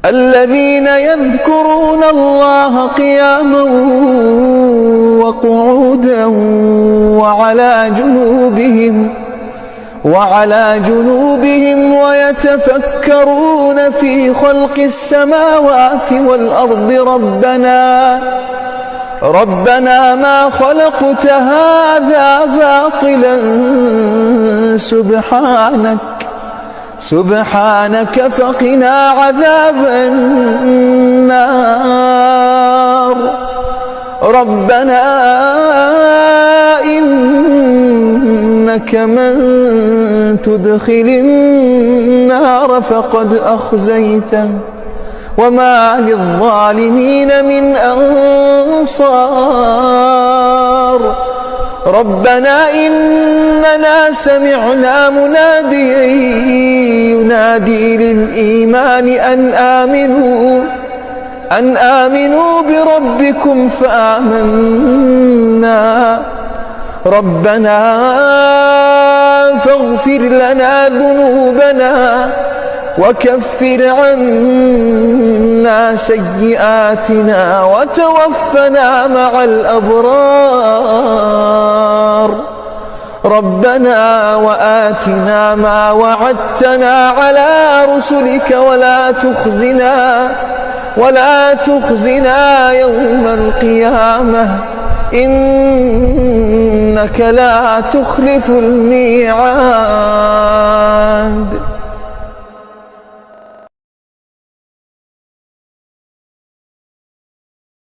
الذين يذكرون الله قياما وقعودا وعلى جنوبهم ويتفكرون في خلق السماوات والأرض ربنا ما خلقت هذا باطلا سبحانك فقنا عذاب النار. ربنا إنك من تدخل النار فقد أخزيته وما للظالمين من أنصار. ربنا إننا سمعنا مناديا ينادي للإيمان أن آمنوا بربكم فآمنا. ربنا فاغفر لنا ذنوبنا وكفر عنا سيئاتنا وتوفنا مع الأبرار. ربنا وآتنا ما وعدتنا على رسلك ولا تخزنا يوم القيامة إنك لا تخلف الميعاد.